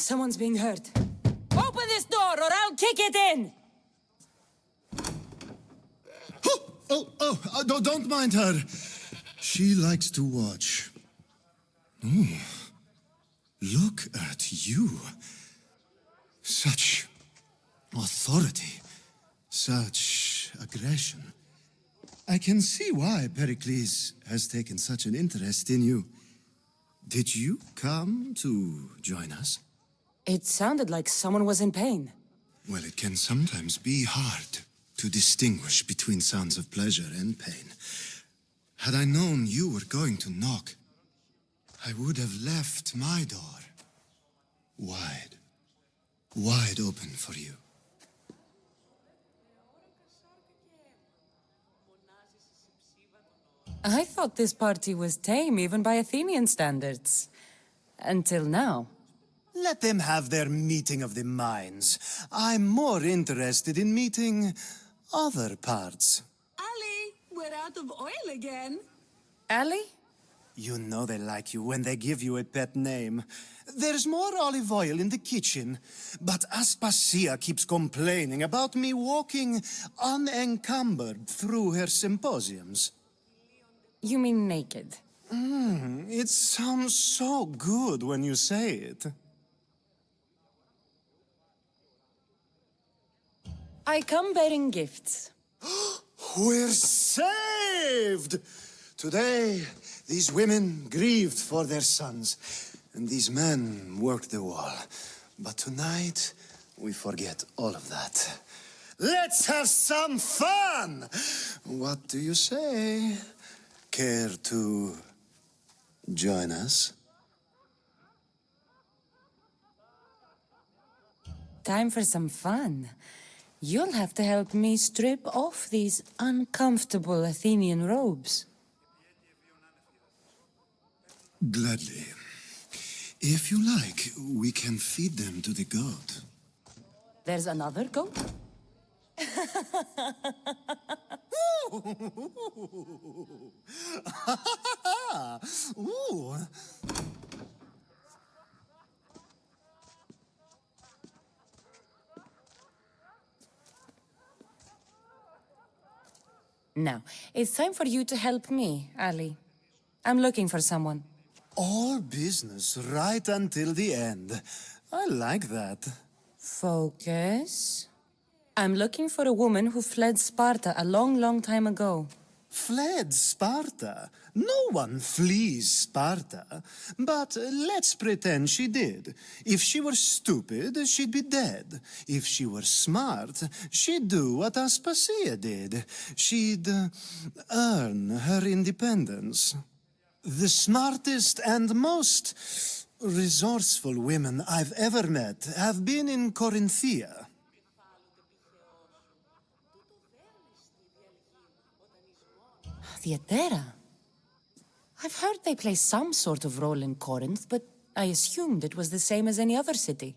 Someone's being hurt. Open this door or I'll kick it in! Don't mind her. She likes to watch. Oh, look at you. Such authority, such aggression. I can see why Perikles has taken such an interest in you. Did you come to join us? It sounded like someone was in pain. Well, it can sometimes be hard to distinguish between sounds of pleasure and pain. Had I known you were going to knock, I would have left my door wide open for you. I thought this party was tame even by Athenian standards. Until now. Let them have their meeting of the minds. I'm more interested in meeting other parts. Ali, we're out of oil again. Ali? You know they like you when they give you a pet name. There's more olive oil in the kitchen, but Assasin keeps complaining about me walking unencumbered through her symposiums. You mean naked? It sounds so good when you say it. I come bearing gifts. We're saved! Today, these women grieved for their sons, and these men worked the wall. But tonight, we forget all of that. Let's have some fun! What do you say? Care to join us? Time for some fun. You'll have to help me strip off these uncomfortable Athenian robes. Gladly. If you like, we can feed them to the goat. There's another goat? Ooh. Now, it's time for you to help me, Ali. I'm looking for someone. All business right until the end. I like that. Focus. I'm looking for a woman who fled Sparta a long, long time ago. Fled Sparta? No one flees Sparta. But let's pretend she did. If she were stupid, she'd be dead. If she were smart, she'd do what Assasin did. She'd earn her independence. The smartest and most resourceful women I've ever met have been in Corinthia. Theatera? I've heard they play some sort of role in Corinth, but I assumed it was the same as any other city.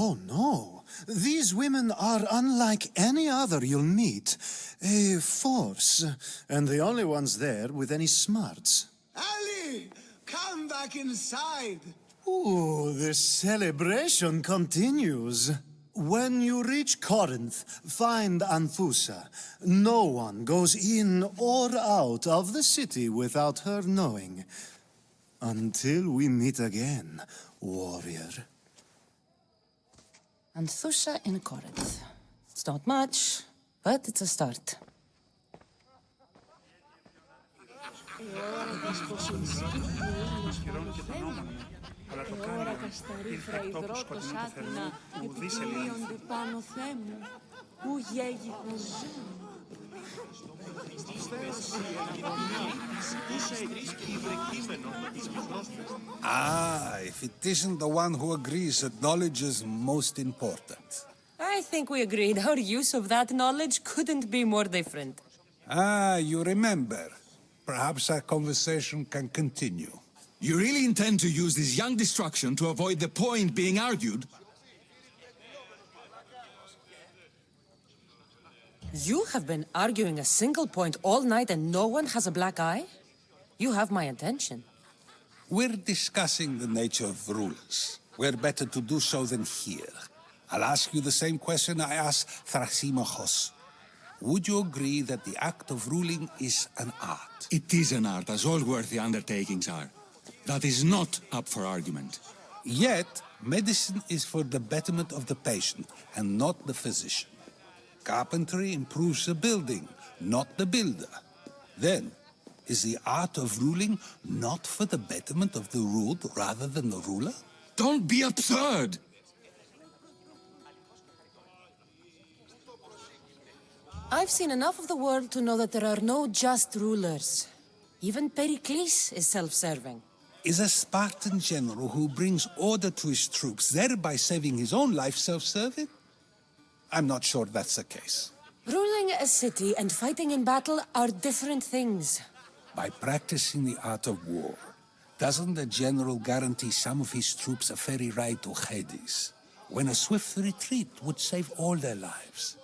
Oh, no. These women are unlike any other you'll meet. A force, and the only ones there with any smarts. Ali, come back inside. Ooh, the celebration continues. When you reach Corinth, find Anthusa. No one goes in or out of the city without her knowing. Until we meet again, warrior. Anthusa in Corinth. It's not much, but it's a start. Αλλά το κάνει. Ήρθε αυτό που σκοτεινό το θερμό, ουδής ελίγη. Πάνω Θεέ μου, ου γέγει θα ζουν. Ah, if it isn't the one who agrees that knowledge is most important. I think we agreed our use of that knowledge couldn't be more different. Ah, you remember. Perhaps our conversation can continue. You really intend to use this young destruction to avoid the point being argued? You have been arguing a single point all night and no one has a black eye? You have my attention. We're discussing the nature of rulers. Where better to do so than here? I'll ask you the same question I asked Thrasimachos. Would you agree that the act of ruling is an art? It is an art, as all worthy undertakings are. That is not up for argument. Yet, medicine is for the betterment of the patient, and not the physician. Carpentry improves the building, not the builder. Then, is the art of ruling not for the betterment of the ruled rather than the ruler? Don't be absurd! I've seen enough of the world to know that there are no just rulers. Even Perikles is self-serving. Is a Spartan general who brings order to his troops, thereby saving his own life, self-serving? I'm not sure that's the case. Ruling a city and fighting in battle are different things. By practicing the art of war, doesn't the general guarantee some of his troops a ferry ride to Hades, when a swift retreat would save all their lives?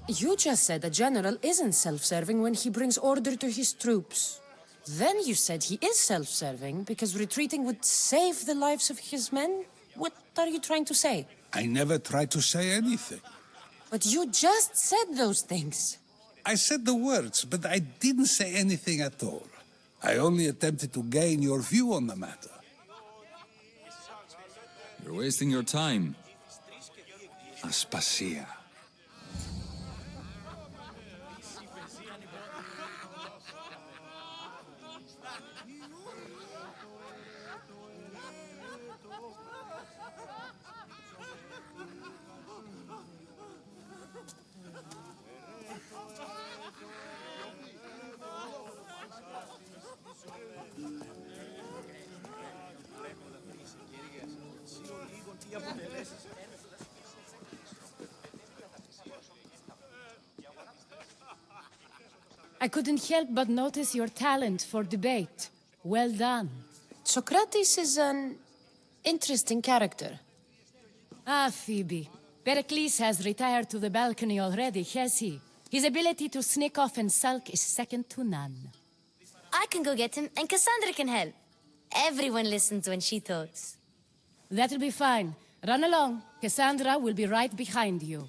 You just said a general isn't self-serving when he brings order to his troops. Then you said he is self-serving because retreating would save the lives of his men? What are you trying to say? I never tried to say anything. But you just said those things. I said the words, but I didn't say anything at all. I only attempted to gain your view on the matter. You're wasting your time. Aspasia. I couldn't help but notice your talent for debate. Well done. Socrates is an interesting character. Ah, Phoebe. Perikles has retired to the balcony already, has he? His ability to sneak off and sulk is second to none. I can go get him, and Kassandra can help. Everyone listens when she talks. That'll be fine. Run along. Kassandra will be right behind you.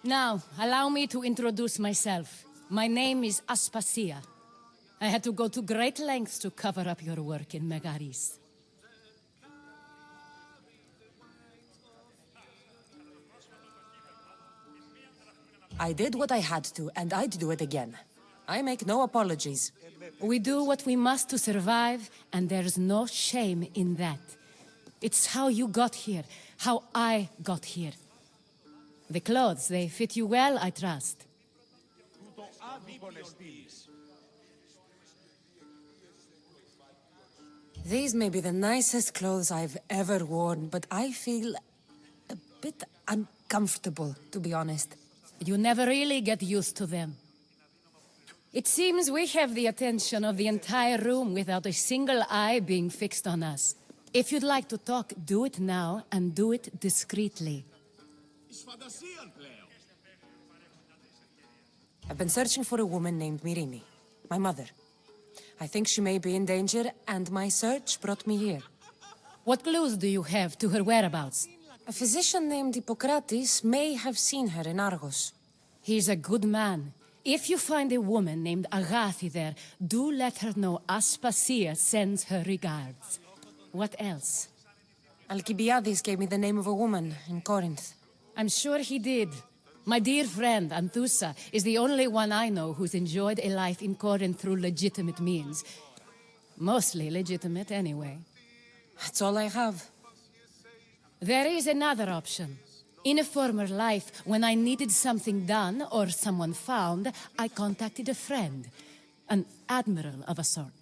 Now, allow me to introduce myself. My name is Aspasia. I had to go to great lengths to cover up your work in Megaris. I did what I had to, and I'd do it again. I make no apologies. We do what we must to survive, and there's no shame in that. It's how you got here, how I got here. The clothes, they fit you well, I trust. These may be the nicest clothes I've ever worn, but I feel a bit uncomfortable, to be honest. You never really get used to them. It seems we have the attention of the entire room without a single eye being fixed on us. If you'd like to talk, do it now, and do it discreetly. I've been searching for a woman named Myrine, my mother. I think she may be in danger, and my search brought me here. What clues do you have to her whereabouts? A physician named Hippocrates may have seen her in Argos. He's a good man. If you find a woman named Agathi there, do let her know Aspasia sends her regards. What else? Alcibiades gave me the name of a woman in Corinth. I'm sure he did. My dear friend, Anthusa, is the only one I know who's enjoyed a life in Corinth through legitimate means. Mostly legitimate, anyway. That's all I have. There is another option. In a former life, when I needed something done or someone found, I contacted a friend. An admiral of a sort.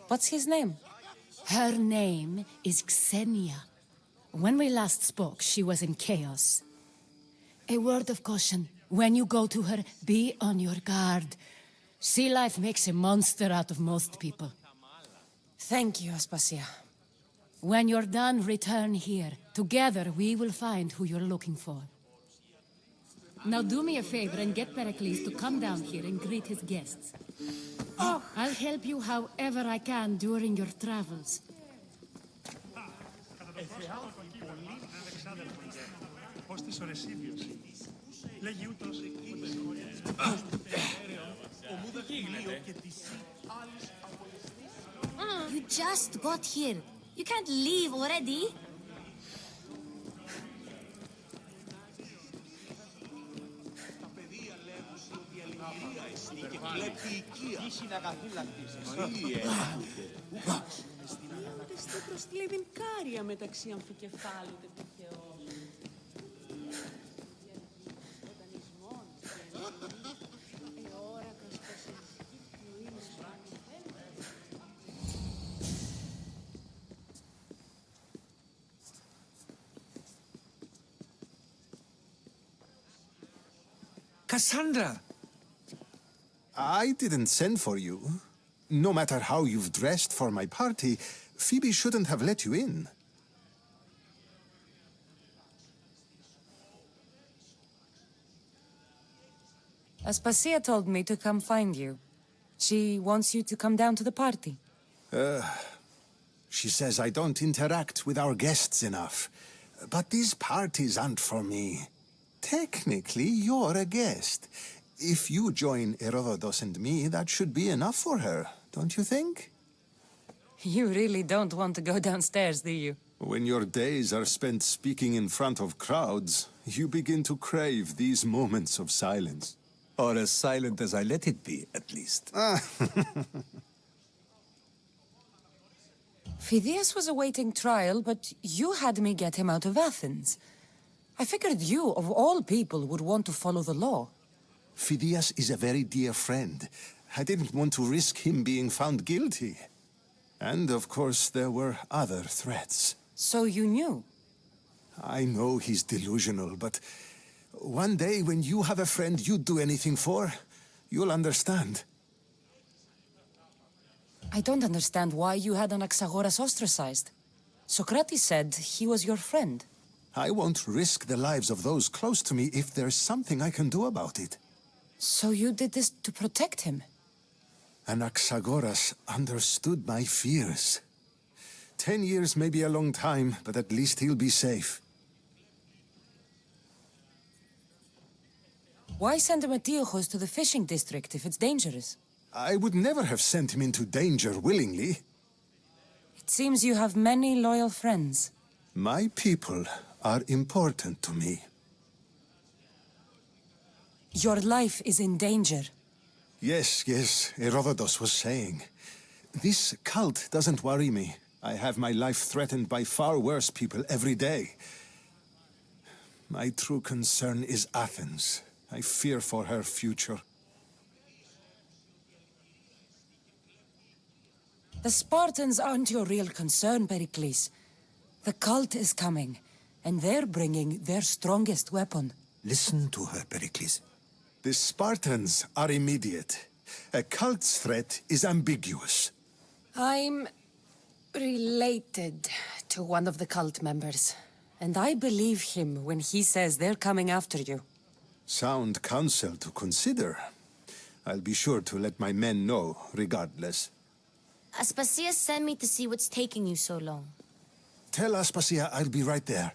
What's his name? Her name is Xenia. When we last spoke, she was in chaos. A word of caution. When you go to her, be on your guard. Sea life makes a monster out of most people. Thank you, Aspasia. When you're done, return here. Together, we will find who you're looking for. Now do me a favor and get Perikles to come down here and greet his guests. I'll help you however I can during your travels. You just got here. You can't leave already. Είστε προς κλέβην κάρια μεταξύ αμφικεφάλου και τυχαιών. Kassandra! I didn't send for you. No matter how you've dressed for my party, Phoebe shouldn't have let you in. Aspasia told me to come find you. She wants you to come down to the party. She says I don't interact with our guests enough. But these parties aren't for me. Technically, you're a guest. If you join Herodotus and me, that should be enough for her, don't you think? You really don't want to go downstairs, do you? When your days are spent speaking in front of crowds, you begin to crave these moments of silence. Or as silent as I let it be, at least. Phidias was awaiting trial, but you had me get him out of Athens. I figured you, of all people, would want to follow the law. Phidias is a very dear friend. I didn't want to risk him being found guilty. And, of course, there were other threats. So you knew? I know he's delusional, but one day when you have a friend you'd do anything for, you'll understand. I don't understand why you had Anaxagoras ostracized. Socrates said he was your friend. I won't risk the lives of those close to me if there's something I can do about it. So you did this to protect him? Anaxagoras understood my fears. 10 years may be a long time, but at least he'll be safe. Why send Metiochos to the fishing district if it's dangerous? I would never have sent him into danger willingly. It seems you have many loyal friends. My people are important to me. Your life is in danger. Yes, Herodotus was saying. This cult doesn't worry me. I have my life threatened by far worse people every day. My true concern is Athens. I fear for her future. The Spartans aren't your real concern, Perikles. The cult is coming, and they're bringing their strongest weapon. Listen to her, Perikles. The Spartans are immediate. A cult's threat is ambiguous. I'm related to one of the cult members, and I believe him when he says they're coming after you. Sound counsel to consider. I'll be sure to let my men know, regardless. Aspasia sent me to see what's taking you so long. Tell Aspasia I'll be right there.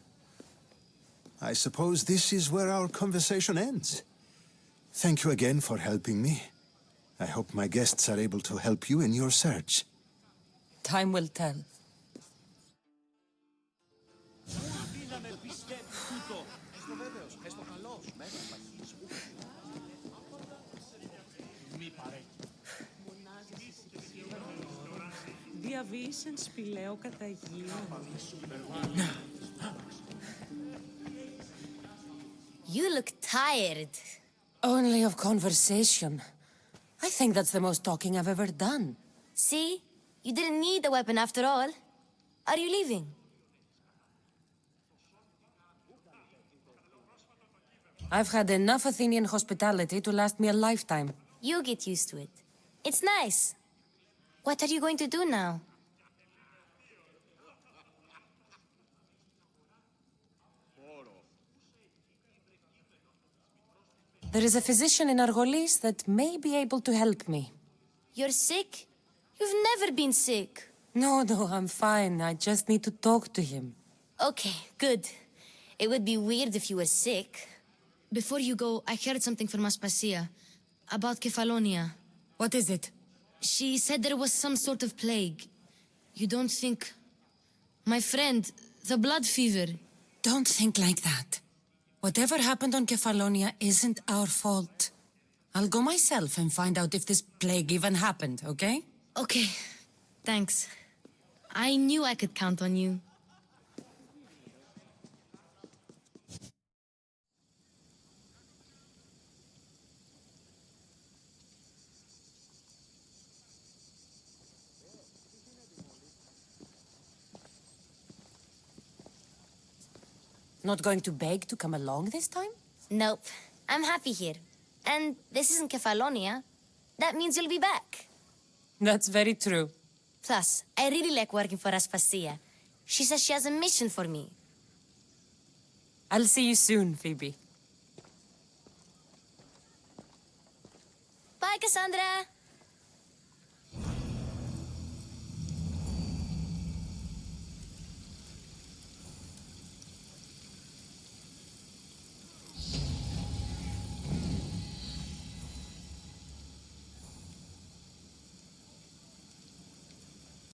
I suppose this is where our conversation ends. Thank you again for helping me. I hope my guests are able to help you in your search. Time will tell. διαβίησεν σπηλαίο καταγείο. You look tired. Only of conversation. I think that's the most talking I've ever done. See? You didn't need the weapon after all. Are you leaving? I've had enough Athenian hospitality to last me a lifetime. You get used to it. It's nice. What are you going to do now? There is a physician in Argolis that may be able to help me. You're sick? You've never been sick. No, I'm fine. I just need to talk to him. Okay, good. It would be weird if you were sick. Before you go, I heard something from Aspasia about Kefalonia. What is it? She said there was some sort of plague. You don't think... My friend, the blood fever. Don't think like that. Whatever happened on Kefalonia isn't our fault. I'll go myself and find out if this plague even happened, okay? Okay, thanks. I knew I could count on you. Not going to beg to come along this time? Nope. I'm happy here. And this isn't Kefalonia. That means you'll be back. That's very true. Plus, I really like working for Aspasia. She says she has a mission for me. I'll see you soon, Phoebe. Bye, Kassandra!